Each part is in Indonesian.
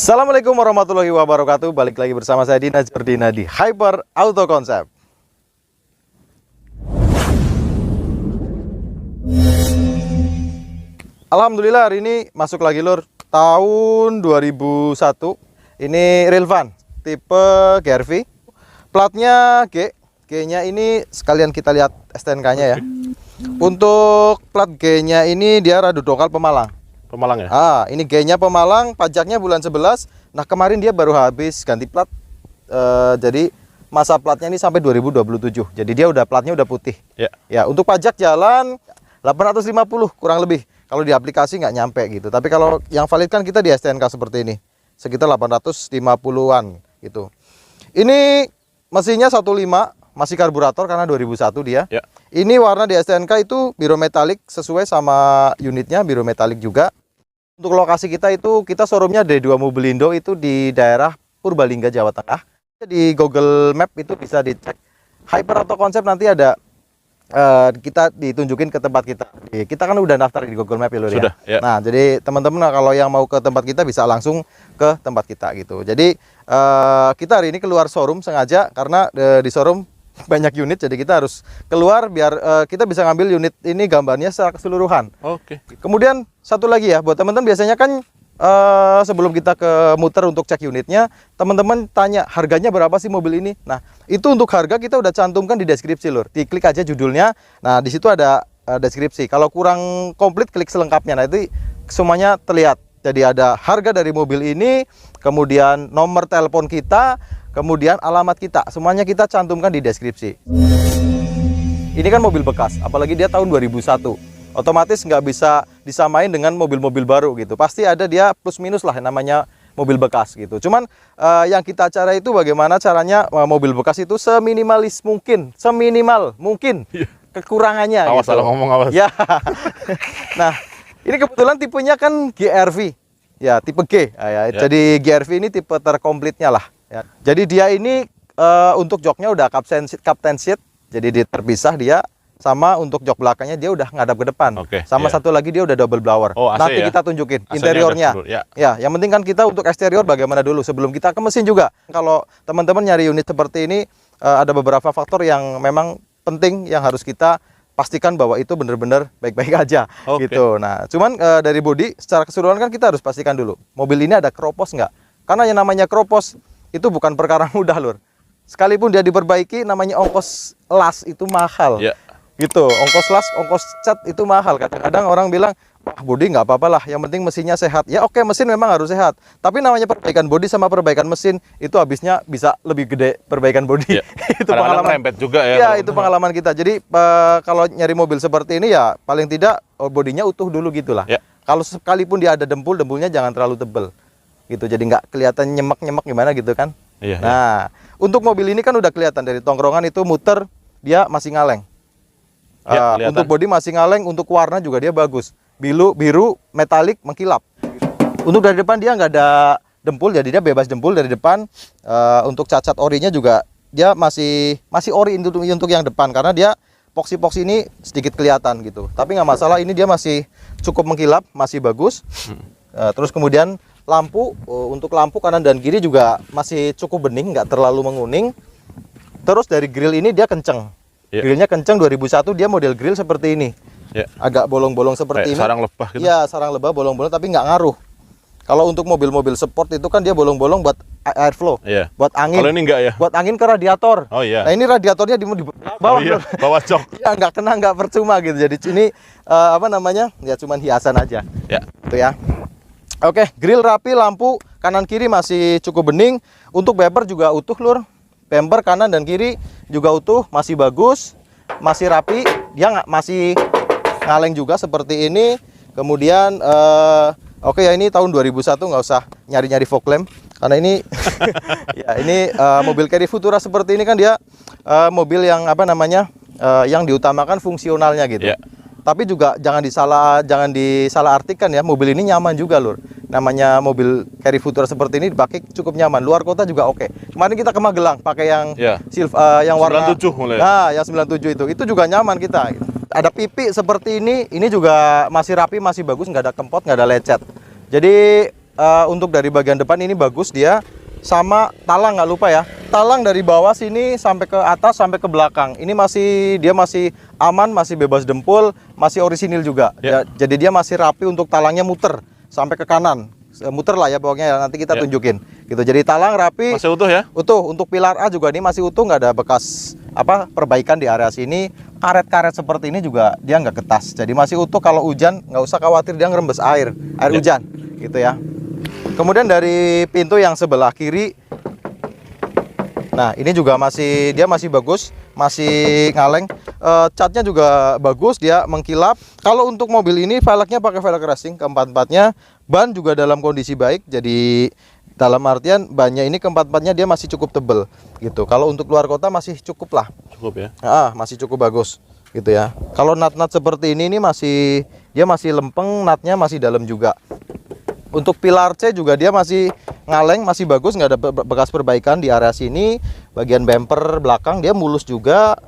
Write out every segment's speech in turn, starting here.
Assalamualaikum warahmatullahi wabarakatuh. Balik lagi bersama saya Dina Jordina di Hyper Auto Concept. Alhamdulillah hari ini masuk lagi lur, tahun 2001. Ini real van tipe GRV, platnya G. G-nya ini sekalian kita lihat STNK-nya ya. Untuk plat G-nya ini dia radu dokal Pemalang. Pemalang ya? Ini G-nya Pemalang, pajaknya bulan 11. Nah, kemarin dia baru habis ganti plat. Jadi masa platnya ini sampai 2027. Jadi dia udah platnya udah putih. Ya. Ya, untuk pajak jalan 850 kurang lebih. Kalau di aplikasi nggak nyampe gitu. Tapi kalau yang valid kan kita di STNK seperti ini. Sekitar 850-an gitu. Ini mesinnya 1.5, masih karburator karena 2001 dia. Ya. Ini warna di STNK itu biru metalik sesuai sama unitnya, biru metalik juga. Untuk lokasi kita itu, kita showroomnya dari dua Mobilindo itu di daerah Purbalingga, Jawa Tengah. Di Google Map itu bisa dicek. Hyper Auto Concept nanti ada, kita ditunjukin ke tempat kita. Kita kan udah daftar di Google Map ya lur ya. Sudah, ya. Nah, jadi teman-teman kalau yang mau ke tempat kita bisa langsung ke tempat kita gitu. Jadi kita hari ini keluar showroom sengaja karena di showroom banyak unit, jadi kita harus keluar biar kita bisa ngambil unit ini gambarnya secara keseluruhan. Oke. Kemudian satu lagi ya, buat teman-teman biasanya kan sebelum kita ke muter untuk cek unitnya, teman-teman tanya harganya berapa sih mobil ini. Nah, itu untuk harga kita udah cantumkan di deskripsi lur. Diklik aja judulnya. Nah, di situ ada deskripsi. Kalau kurang komplit klik selengkapnya. Nah, itu semuanya terlihat. Jadi ada harga dari mobil ini, kemudian nomor telepon kita, kemudian alamat kita, semuanya kita cantumkan di deskripsi. Ini kan mobil bekas, apalagi dia tahun 2001. Otomatis nggak bisa disamain dengan mobil-mobil baru gitu. Pasti ada dia plus minus lah namanya mobil bekas gitu. Cuman yang kita cara itu bagaimana caranya mobil bekas itu seminimalis mungkin, seminimal mungkin kekurangannya. Awas gitu. salah ngomong, awas. Ya. Nah, ini kebetulan tipenya kan GRV. Ya, tipe G. Ya. Jadi GRV ini tipe terkomplitnya lah. Ya. Jadi dia ini untuk joknya udah captain seat, jadi dia terpisah dia, sama untuk jok belakangnya dia udah ngadap ke depan. Sama satu lagi dia udah double blower. Oh, AC nanti ya? kita tunjukin AC-nya interiornya. ya. Yang penting kan kita untuk eksterior bagaimana dulu sebelum kita ke mesin juga. Kalau teman-teman nyari unit seperti ini ada beberapa faktor yang memang penting yang harus kita pastikan bahwa itu benar-benar baik-baik aja gitu. Nah, cuman dari bodi secara keseluruhan kan kita harus pastikan dulu mobil ini ada keropos nggak? Karena yang namanya keropos itu bukan perkara mudah lur. Sekalipun dia diperbaiki, namanya ongkos las itu mahal. Ya. Gitu, ongkos las, ongkos cat itu mahal. Kadang-kadang orang bilang, wah bodi nggak apa-apa lah, yang penting mesinnya sehat. Ya oke, mesin memang harus sehat. Tapi namanya perbaikan bodi sama perbaikan mesin, itu habisnya bisa lebih gede perbaikan bodi. Ya. Itu pengalaman. Rempet juga ya. Ya, itu pengalaman kita. Jadi kalau nyari mobil seperti ini ya paling tidak bodinya utuh dulu gitulah. Ya. Kalau sekalipun dia ada dempul, dempulnya jangan terlalu tebel. Gitu, jadi nggak kelihatan nyemek-nyemek gimana gitu kan. Iya, nah, untuk mobil ini kan udah kelihatan dari tongkrongan itu muter dia masih ngaleng. Untuk bodi masih ngaleng, untuk warna juga dia bagus. Biru metalik mengkilap. Untuk dari depan dia nggak ada dempul, jadi dia bebas dempul dari depan. Untuk cacat orinya juga dia masih ori untuk yang depan karena dia poksi ini sedikit kelihatan gitu. Tapi nggak masalah, ini dia masih cukup mengkilap, masih bagus. Terus kemudian lampu, untuk lampu kanan dan kiri juga masih cukup bening, nggak terlalu menguning. Terus dari grill ini dia kenceng. Grillnya kenceng, 2001 dia model grill seperti ini. Agak bolong-bolong seperti ini. Sarang lebah gitu. Iya, sarang lebah bolong-bolong tapi nggak ngaruh. Kalau untuk mobil-mobil sport itu kan dia bolong-bolong buat airflow, buat angin. Kalau ini enggak ya? Buat angin ke radiator. Oh iya. Nah, ini radiatornya di bawah. Oh, iya. Bawah jok. Ya nggak kena, nggak percuma gitu. Jadi ini apa namanya? Ya cuman hiasan aja. Ya. Itu ya. Oke, grill rapi, lampu kanan kiri masih cukup bening. Untuk bumper juga utuh lur. Bumper kanan dan kiri juga utuh, masih bagus, masih rapi. Dia masih ngaleng juga seperti ini. Kemudian oke ya, ini tahun 2001, nggak usah nyari-nyari fog lamp karena ini ya ini mobil Carry Futura seperti ini kan dia mobil yang apa namanya yang diutamakan fungsionalnya gitu. Tapi juga jangan disalahartikan ya, mobil ini nyaman juga lur. Namanya mobil Carry Futura seperti ini dipakai cukup nyaman. Luar kota juga oke. Kemarin kita ke Magelang pakai yang yang warna 97 mulai. Nah, yang 97 itu juga nyaman kita. Ada pipi seperti ini juga masih rapi, masih bagus, nggak ada kempot, nggak ada lecet. Jadi untuk dari bagian depan ini bagus dia, sama talang nggak lupa ya. Talang dari bawah sini sampai ke atas sampai ke belakang. Ini dia masih aman, masih bebas dempul, masih orisinil juga. Jadi dia masih rapi untuk talangnya muter sampai ke kanan. Muter lah ya pokoknya ya, nanti kita tunjukin gitu. Jadi talang rapi, masih utuh ya, utuh. Untuk pilar A juga ini masih utuh, nggak ada bekas perbaikan di area sini. Karet-karet seperti ini juga dia nggak getas, jadi masih utuh. Kalau hujan nggak usah khawatir dia ngerembes air hujan gitu ya. Kemudian dari pintu yang sebelah kiri, nah ini juga dia masih bagus, masih ngaleng. Catnya juga bagus, dia mengkilap. Kalau untuk mobil ini velgnya pakai velg racing keempat-empatnya. Ban juga dalam kondisi baik, jadi dalam artian bannya ini keempat-empatnya dia masih cukup tebel gitu. Kalau untuk luar kota masih cukup lah. Cukup ya. Masih cukup bagus gitu ya. Kalau nat-nat seperti ini dia masih lempeng, natnya masih dalam juga. Untuk pilar C juga dia masih ngaleng, masih bagus, nggak ada bekas perbaikan di area sini. Bagian bumper belakang dia mulus juga.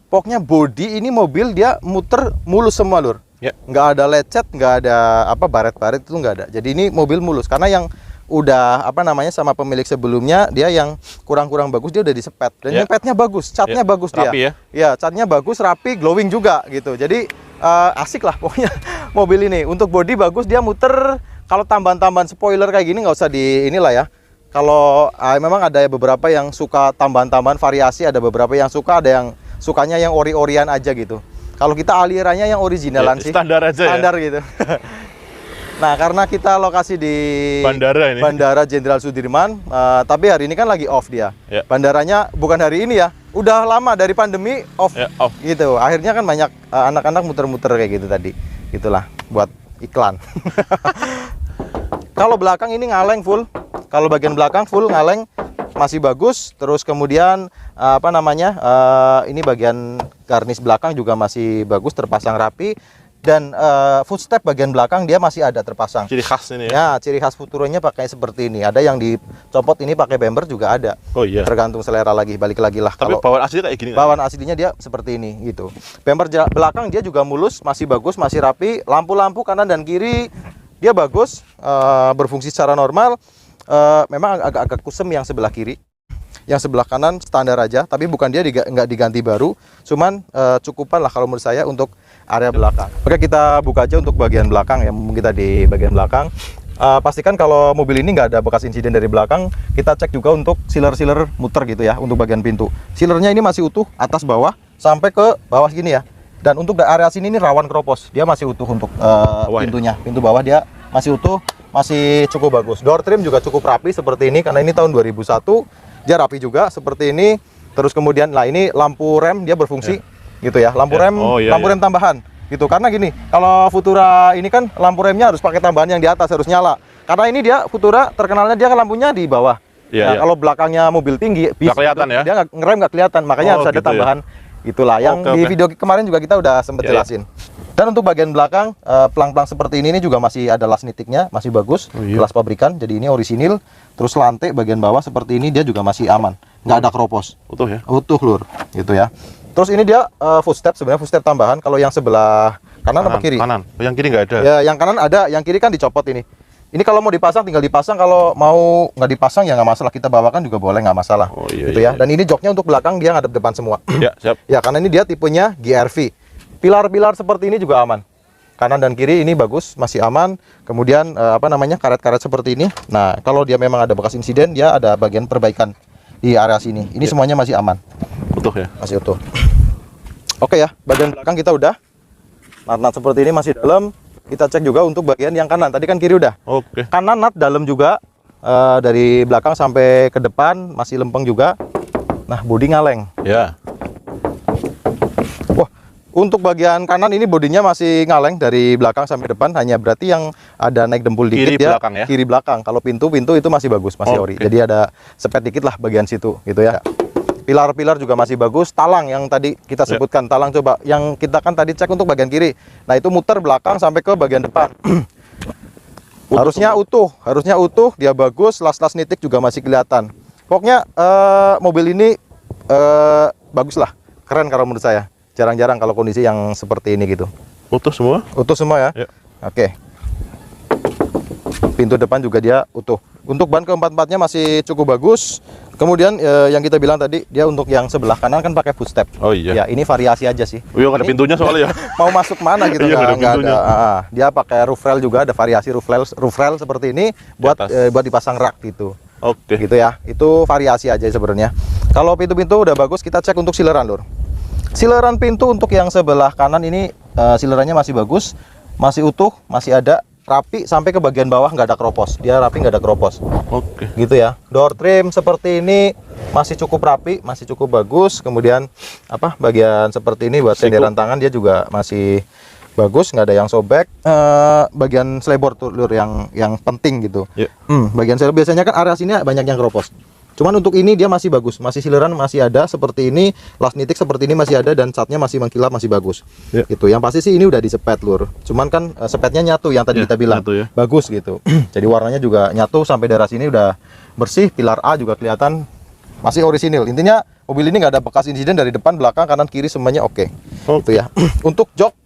Pokoknya body ini mobil dia muter mulus semua lur. Nggak ada lecet, nggak ada baret-baret, itu nggak ada. Jadi ini mobil mulus, karena yang udah sama pemilik sebelumnya dia yang kurang-kurang bagus dia udah disepet. Dan yang petnya bagus, catnya bagus dia. Rapi ya? Ya, catnya bagus, rapi, glowing juga gitu. Jadi asik lah pokoknya mobil ini. Untuk body bagus, dia muter. Kalau tambahan-tambahan spoiler kayak gini nggak usah inilah ya. Kalau memang ada beberapa yang suka tambahan-tambahan variasi, ada beberapa yang suka, ada yang sukanya yang ori-orian aja gitu. Kalau kita alirannya yang originalan sih. Standar aja standar ya? Gitu. Nah, karena kita lokasi di Bandara Jenderal Sudirman, tapi hari ini kan lagi off dia. Bandaranya bukan hari ini ya, udah lama dari pandemi off. Gitu. Akhirnya kan banyak anak-anak muter-muter kayak gitu tadi. Gitulah buat iklan. Kalau belakang ini ngaleng full. Kalau bagian belakang full ngaleng, masih bagus. Terus kemudian ini bagian garnish belakang juga masih bagus, terpasang rapi. Dan footstep bagian belakang dia masih ada terpasang. Ciri khas ini ya? Ya, ciri khas Futuronya pakai seperti ini. Ada yang dicopot ini pakai bumper juga ada. Oh iya. Tergantung selera lagi, balik lagi lah. Tapi bawaan aslinya kayak gini? Bawaan aslinya dia seperti ini gitu. Bumper belakang dia juga mulus, masih bagus, masih rapi. Lampu-lampu kanan dan kiri dia bagus, berfungsi secara normal. Memang agak-agak kusem yang sebelah kiri. Yang sebelah kanan standar aja, tapi bukan dia nggak diganti baru, cuman cukupan lah kalau menurut saya untuk area belakang. Oke, kita buka aja untuk bagian belakang ya, mumpung kita di bagian belakang. Pastikan kalau mobil ini nggak ada bekas insiden dari belakang. Kita cek juga untuk sealer muter gitu ya, untuk bagian pintu. Sealernya ini masih utuh, atas bawah sampai ke bawah gini ya. Dan untuk area sini ini rawan keropos, dia masih utuh untuk pintunya. Pintu bawah dia masih utuh, masih cukup bagus. Door trim juga cukup rapi seperti ini, karena ini tahun 2001. Dia rapi juga seperti ini. Terus kemudian ini lampu rem dia berfungsi gitu ya. Lampu rem rem tambahan gitu. Karena gini, kalau Futura ini kan lampu remnya harus pakai tambahan yang di atas, harus nyala. Karena ini dia Futura terkenalnya dia lampunya di bawah. Kalau belakangnya mobil tinggi nggak kelihatan ya. Dia ngerem nggak kelihatan, makanya harus ada tambahan. Itulah yang di video kemarin juga kita udah sempet jelasin. Dan untuk bagian belakang, pelang-pelang seperti ini juga masih ada las nitiknya, masih bagus, gelas pabrikan, jadi ini orisinil. Terus lantai bagian bawah seperti ini dia juga masih aman, nggak ada keropos. Utuh ya? Utuh lur, gitu ya. Terus ini dia footstep, sebenarnya footstep tambahan. Kalau yang sebelah kanan apa kiri? Kanan, yang kiri nggak ada. Ya, yang kanan ada, yang kiri kan dicopot ini. Ini kalau mau dipasang tinggal dipasang, kalau mau nggak dipasang ya nggak masalah, kita bawakan juga boleh, nggak masalah. Gitu ya. Dan ini joknya untuk belakang dia ngadep depan semua. Ya, siap. Ya, karena ini dia tipenya GRV. Pilar-pilar seperti ini juga aman. Kanan dan kiri ini bagus, masih aman. Kemudian karet-karet seperti ini. Nah, kalau dia memang ada bekas insiden, dia ada bagian perbaikan di area sini. Ini semuanya masih aman. Utuh ya? Masih utuh. Oke ya, bagian belakang kita udah. Nat-nat seperti ini masih dalam. Kita cek juga untuk bagian yang kanan. Tadi kan kiri udah. Oke. Kanan nat dalam juga. Dari belakang sampai ke depan masih lempeng juga. Nah, bodi ngaleng. Ya. Wah, untuk bagian kanan ini bodinya masih ngaleng dari belakang sampai depan. Hanya berarti yang ada naik dempul dikit kiri belakang ya? Kiri belakang. Kalau pintu itu masih bagus, masih ori. Jadi ada sepet dikit lah bagian situ, gitu ya. Pilar-pilar juga masih bagus. Talang yang tadi kita sebutkan, talang coba. Yang kita kan tadi cek untuk bagian kiri. Nah, itu muter belakang sampai ke bagian depan. Harusnya utuh, dia bagus. Las-las nitik juga masih kelihatan. Pokoknya mobil ini bagus lah, keren kalau menurut saya. Jarang-jarang kalau kondisi yang seperti ini gitu. Utuh semua? Utuh semua ya? Ya. Oke. Pintu depan juga dia utuh. Untuk ban keempat-empatnya masih cukup bagus. Kemudian yang kita bilang tadi, dia untuk yang sebelah kanan kan pakai footstep. Oh iya. Ya, ini variasi aja sih. Oh iya, nggak ada Ini pintunya soalnya ya. mau masuk mana gitu, Iya, nggak ada nggak pintunya. ada. Dia pakai roof rail juga, ada variasi roof rail seperti ini buat atas. buat dipasang rak gitu. Oke. Gitu ya. Itu variasi aja sebenarnya. Kalau pintu-pintu udah bagus, kita cek untuk sileran, Lur. Sileran pintu untuk yang sebelah kanan ini silerannya masih bagus, masih utuh, masih ada, rapi sampai ke bagian bawah, nggak ada keropos. Dia rapi, nggak ada keropos. Oke. Gitu ya. Door trim seperti ini masih cukup rapi, masih cukup bagus. Kemudian bagian seperti ini buat senderan tangan dia juga masih bagus, nggak ada yang sobek. Bagian selebor tuh, Lur, yang penting gitu. Ya. Bagian selebor biasanya kan area sini banyak yang keropos. Cuman untuk ini dia masih bagus, masih sileran masih ada seperti ini, last nitik seperti ini masih ada, dan catnya masih mengkilap, masih bagus. Ya. Gitu. Yang pasti sih ini udah disepet, Lur. Cuman kan sepetnya nyatu yang tadi Ya, kita bilang. nyatu ya. Bagus gitu. Jadi warnanya juga nyatu sampai daerah sini udah bersih, pilar A juga kelihatan masih orisinil. Intinya mobil ini nggak ada bekas insiden dari depan, belakang, kanan, kiri semuanya oke. Gitu ya. Untuk jok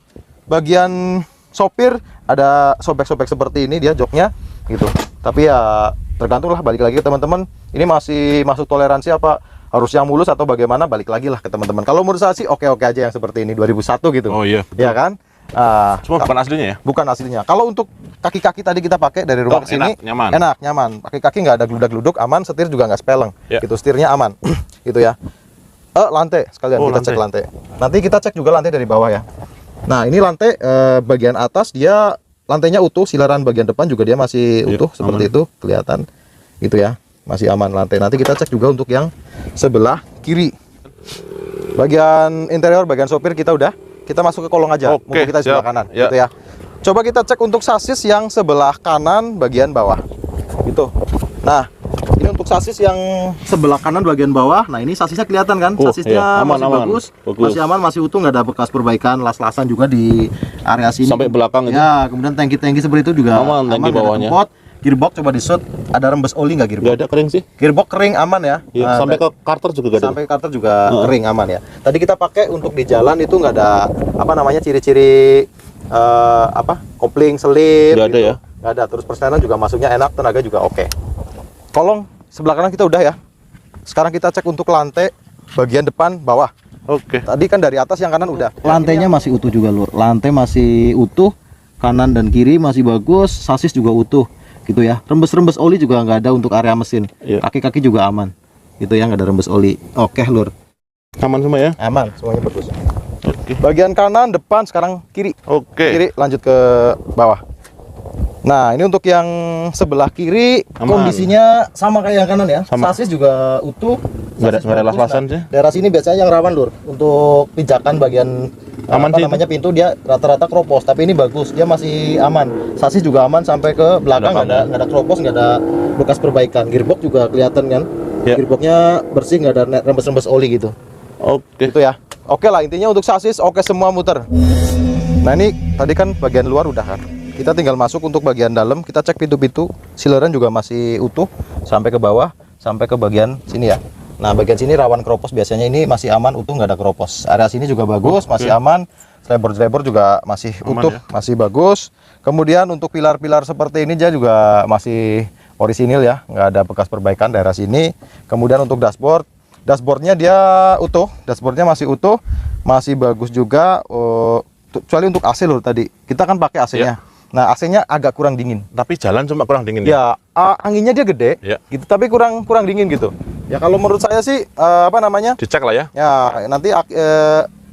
bagian sopir ada sobek-sobek seperti ini dia joknya gitu. Tapi ya tergantung lah, balik lagi ke teman-teman. Ini masih masuk toleransi apa harus yang mulus atau bagaimana, balik lagi lah ke teman-teman. Kalau menurut saya sih oke-oke aja yang seperti ini 2001 gitu. Oh iya. Ya kan? Cuma bukan aslinya ya? Bukan aslinya. Kalau untuk kaki-kaki tadi kita pakai dari rumah ke sini, enak, nyaman. Enak, nyaman. Kaki-kaki nggak ada geludak-geluduk, aman. Setir juga nggak speleng. Ya. Gitu, setirnya aman. Gitu ya. Lantai sekalian kita cek lantai. Nanti kita cek juga lantai dari bawah ya. Nah, ini lantai bagian atas dia lantainya utuh, silaran bagian depan juga dia masih utuh seperti itu, kelihatan. Gitu ya. Masih aman lantai. Nanti kita cek juga untuk yang sebelah kiri. Bagian interior, bagian sopir kita udah. Kita masuk ke kolong aja. Oke, Mumpung kita di sebelah siap. kanan, Ya. gitu ya. Coba kita cek untuk sasis yang sebelah kanan bagian bawah. Gitu. Nah, ini untuk sasis yang sebelah kanan bagian bawah. Nah, ini sasisnya kelihatan kan? Oh, Sasisnya iya. Aman, masih aman. bagus, Bagus. masih aman, masih utuh, nggak ada bekas perbaikan, las-lasan juga di area sini. Sampai belakang itu. Ya, kemudian tangki-tangki seperti itu juga Aman, tangki nggak ada bawahnya. kempot. Gearbox coba di shoot, ada rembes oli nggak gearbox? Nggak ada kering sih. Gearbox kering, aman ya. Iya, Nah, sampai ke karter juga nggak ada. sampai karter juga kering, aman ya. Tadi kita pakai untuk di jalan itu nggak ada ciri-ciri kopling selip Nggak ada gitu. ya? Nggak ada. Terus persenan juga masuknya enak, tenaga juga oke. Kolong sebelah kanan kita udah ya. Sekarang kita cek untuk lantai bagian depan bawah. Oke. Tadi kan dari atas yang kanan udah. Lantainya masih utuh juga, Lur. Lantai masih utuh, kanan dan kiri masih bagus, sasis juga utuh gitu ya. Rembes-rembes oli juga nggak ada untuk area mesin. Iya. Kaki-kaki juga aman. Gitu ya, nggak ada rembes oli. Oke, Lur. Aman semua ya? Aman, semuanya bagus. Oke. Bagian kanan, depan, sekarang kiri. Oke. Kiri lanjut ke bawah. Nah, ini untuk yang sebelah kiri Aman. kondisinya sama kayak yang kanan ya. Sama. Sasis juga utuh. Nggak ada Sasis bagus. las-lasan Nah, sih. daerah sini biasanya yang rawan, Lur. Untuk pijakan bagian Aman sih itu. namanya pintu dia rata-rata keropos, tapi ini bagus. Dia masih aman. Sasis juga aman sampai ke belakang, nggak ada keropos, nggak ada bekas perbaikan. Gearbox juga kelihatan kan. Ya. Gearboxnya bersih, nggak ada rembes-rembes oli gitu. Oke. Gitu ya. Oke lah, intinya untuk sasis oke semua muter. Nah, ini tadi kan bagian luar udah kan. Kita tinggal masuk untuk bagian dalam, kita cek pintu-pintu. Sileran juga masih utuh sampai ke bawah, sampai ke bagian sini ya. Nah, bagian sini rawan keropos, biasanya ini masih aman, utuh, nggak ada keropos. Area sini juga bagus, masih aman. Selebor-selebor juga masih Aman utuh, ya? masih bagus. Kemudian untuk pilar-pilar seperti ini dia juga masih orisinil ya, nggak ada bekas perbaikan daerah sini. Kemudian untuk dashboardnya dia utuh, dashboardnya masih utuh, masih bagus juga. Kecuali untuk AC loh tadi, kita kan pakai AC-nya. Nah, AC-nya agak kurang dingin. Tapi jalan cuma kurang dingin Ya, ya? anginnya dia gede, Ya. gitu, tapi kurang dingin gitu. Ya kalau menurut saya sih Dicek lah ya. ya nanti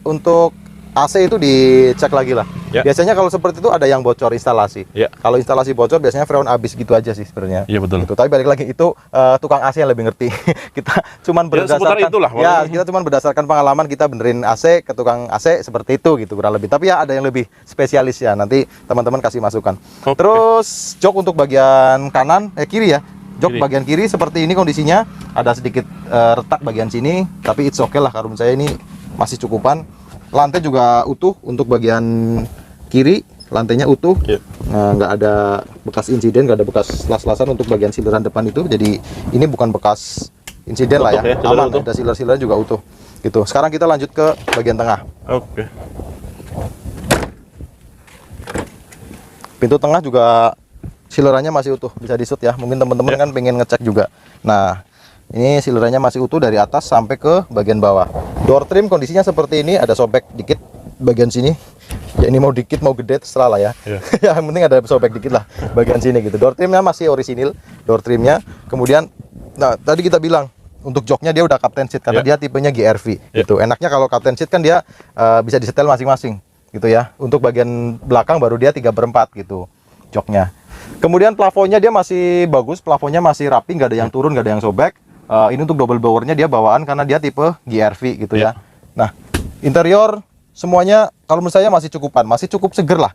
untuk AC itu dicek lagi lah. Ya. Biasanya kalau seperti itu ada yang bocor instalasi. Ya. Kalau instalasi bocor biasanya freon habis gitu aja sih sebenarnya. Iya, betul. Gitu. Tapi balik lagi itu tukang AC yang lebih ngerti. Kita cuman Ya, seputar berdasarkan itulah, ya pokoknya. kita cuman berdasarkan pengalaman kita benerin AC ke tukang AC seperti itu gitu kurang lebih. Tapi ya ada yang lebih spesialis ya. Nanti teman-teman kasih masukan. Oke. Terus jok untuk bagian kanan kiri ya. Jok Kiri. bagian kiri seperti ini kondisinya, ada sedikit retak bagian sini, tapi it's okay lah karena menurut saya ini masih cukupan. Lantai juga utuh untuk bagian kiri, lantainya utuh. Iya. Nah, nggak ada bekas insiden, nggak ada bekas las-lasan untuk bagian sileran depan itu. Jadi ini bukan bekas insiden lah ya, Utuh ya, sileran aman. utuh. Ada siler-sileran juga utuh. Gitu. Sekarang kita lanjut ke bagian tengah. Oke. Pintu tengah juga silerannya masih utuh, bisa disut ya. Mungkin teman-teman kan pengen ngecek juga. Nah, ini silerannya masih utuh dari atas sampai ke bagian bawah. Door trim kondisinya seperti ini, ada sobek dikit bagian sini. Ya ini mau dikit mau gede terserah lah ya. Ya yang penting ada sobek dikit lah bagian sini gitu. Door trimnya masih orisinil, door trimnya. Kemudian, nah tadi kita bilang untuk joknya dia udah captain seat karena dia tipenya GRV gitu. Enaknya kalau captain seat kan dia bisa disetel masing-masing gitu ya. Untuk bagian belakang baru dia 3/4 gitu joknya. Kemudian plafonnya dia masih bagus, plafonnya masih rapi, nggak ada yang turun, nggak ada yang sobek. Ini untuk double blowernya dia bawaan karena dia tipe GRV gitu ya. Nah, interior semuanya kalau menurut saya masih cukupan, masih cukup seger lah.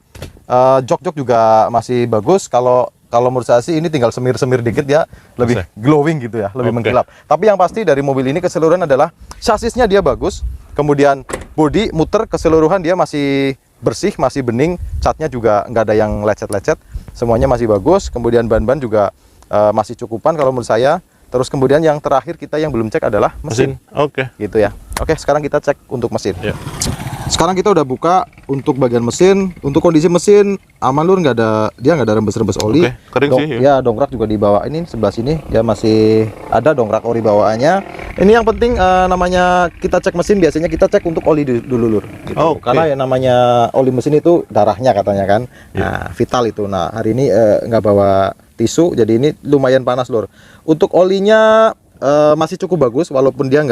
Jok-jok juga masih bagus. Kalau menurut saya sih ini tinggal semir-semir dikit ya, lebih glowing gitu ya, lebih mengkilap. Tapi yang pasti dari mobil ini keseluruhan adalah chassisnya dia bagus. Kemudian bodi muter keseluruhan dia masih bersih, masih bening, catnya juga nggak ada yang lecet-lecet, semuanya masih bagus. Kemudian ban-ban juga masih cukupan kalau menurut saya. Terus kemudian yang terakhir kita yang belum cek adalah mesin. Oke. Gitu ya. Oke, sekarang kita cek untuk mesin. Ya. Sekarang kita udah buka untuk bagian mesin. Untuk kondisi mesin aman lur, nggak ada, dia nggak ada rembes-rembes oli. Oke, kering sih. Ya, dongkrak juga di bawah ini sebelah sini ya masih ada dongkrak ori bawaannya. Ini yang penting namanya kita cek mesin biasanya kita cek untuk oli dulu lur. Gitu. Karena yang namanya oli mesin itu darahnya katanya kan. Nah, vital itu. Nah, hari ini nggak bawa tisu jadi ini lumayan panas lur. Untuk olinya masih cukup bagus walaupun dia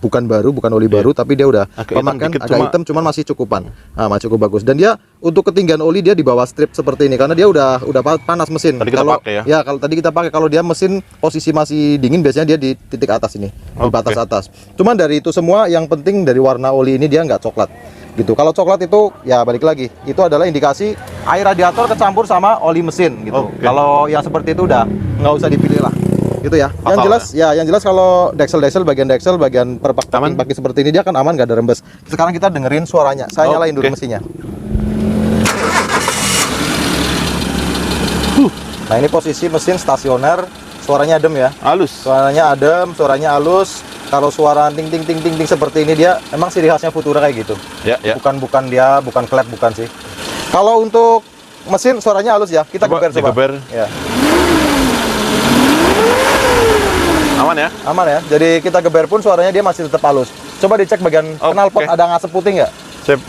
bukan baru, bukan oli baru, tapi dia udah pemakaian agak hitam cuman masih cukupan. Nah, masih cukup bagus. Dan dia untuk ketinggian oli dia di bawah strip seperti ini karena dia udah panas mesin. Tadi kita pakai ya. Ya, kalau tadi kita pakai, kalau dia mesin posisi masih dingin biasanya dia di titik atas ini, di batas atas. Cuman dari itu semua yang penting dari warna oli ini dia nggak coklat. Gitu. Kalau coklat itu ya balik lagi, itu adalah indikasi air radiator kecampur sama oli mesin gitu. Kalau yang seperti itu udah nggak usah dipilih lah. Gitu ya. Yang jelas kalau deksel bagian perpak-pak seperti ini dia kan aman, nggak ada rembes. Sekarang kita dengerin suaranya. Saya nyalain dulu mesinnya. Nah, ini posisi mesin stasioner, suaranya adem ya. Halus. Suaranya adem, suaranya halus. Kalau suara ting ting ting ting ting seperti ini dia emang ciri khasnya Futura kayak gitu. Ya. Bukan klep, bukan sih. Kalau untuk mesin suaranya halus ya. Kita geber coba. Ya. Aman ya? Aman ya. Jadi kita geber pun suaranya dia masih tetap halus. Coba dicek bagian knalpot ada ngasep putih nggak? Sip.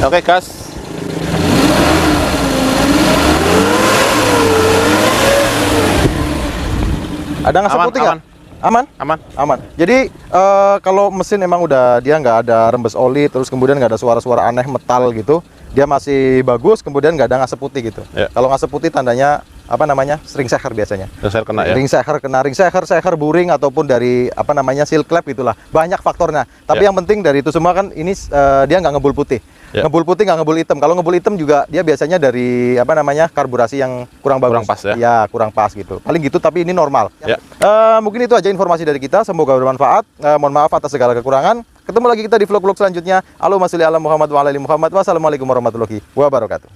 Oke, gas. Ada ngasep putih nggak? Aman. Jadi kalau mesin emang udah dia nggak ada rembes oli, terus kemudian nggak ada suara-suara aneh metal gitu, dia masih bagus. Kemudian nggak ada ngasep putih gitu. Kalau ngasep putih tandanya apa namanya, ring seher biasanya. Kena ya. Ring seher buring ataupun dari apa namanya seal clap itulah. Banyak faktornya. Tapi yang penting dari itu semua kan ini dia nggak ngebul putih. Ngebul putih nggak ngebul hitam. Kalau ngebul hitam juga dia biasanya dari apa namanya karburasi yang kurang bagus. Kurang pas ya. Ya kurang pas gitu. Paling gitu tapi ini normal. Mungkin itu aja informasi dari kita. Semoga bermanfaat. Mohon maaf atas segala kekurangan. Ketemu lagi kita di vlog-vlog selanjutnya. Allahumma sholli ala Muhammad wa ala ali Muhammad. Wassalamualaikum warahmatullahi wabarakatuh.